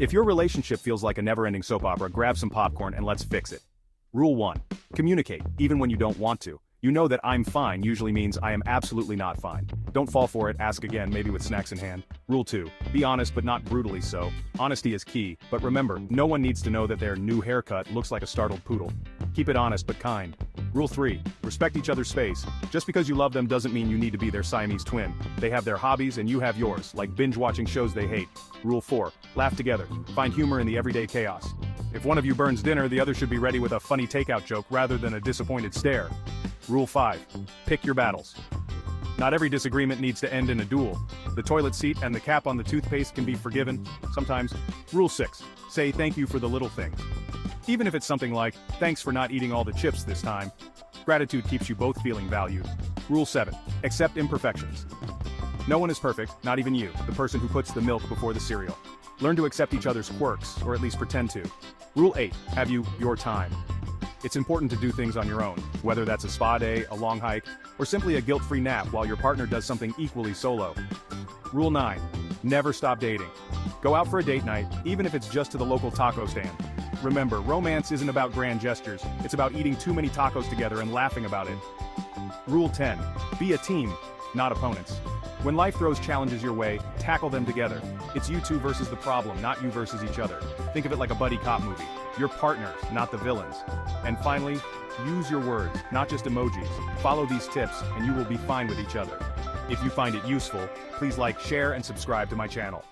If your relationship feels like a never-ending soap opera, grab some popcorn and let's fix it. Rule 1. Communicate, even when you don't want to. You know that "I'm fine" usually means "I am absolutely not fine." Don't fall for it, ask again, maybe with snacks in hand. Rule 2. Be honest but not brutally so. Honesty is key, but remember, no one needs to know that their new haircut looks like a startled poodle. Keep it honest but kind. Rule 3. Respect each other's space. Just because you love them doesn't mean you need to be their Siamese twin. They have their hobbies and you have yours, like binge-watching shows they hate. Rule 4. Laugh together. Find humor in the everyday chaos. If one of you burns dinner, the other should be ready with a funny takeout joke rather than a disappointed stare. Rule 5. Pick your battles. Not every disagreement needs to end in a duel. The toilet seat and the cap on the toothpaste can be forgiven, sometimes. Rule 6. Say thank you for the little things. Even if it's something like, "Thanks for not eating all the chips this time." Gratitude keeps you both feeling valued. Rule 7. Accept imperfections. No one is perfect, not even you, the person who puts the milk before the cereal. Learn to accept each other's quirks, or at least pretend to. Rule 8. Have your time. It's important to do things on your own, whether that's a spa day, a long hike, or simply a guilt-free nap while your partner does something equally solo. Rule 9. Never stop dating. Go out for a date night, even if it's just to the local taco stand. Remember, romance isn't about grand gestures, it's about eating too many tacos together and laughing about it. Rule 10. Be a team, not opponents. When life throws challenges your way, tackle them together. It's you two versus the problem, not you versus each other. Think of it like a buddy cop movie. You're partners, not the villains. And finally, use your words, not just emojis. Follow these tips and you will be fine with each other. If you find it useful, please like, share, and subscribe to my channel.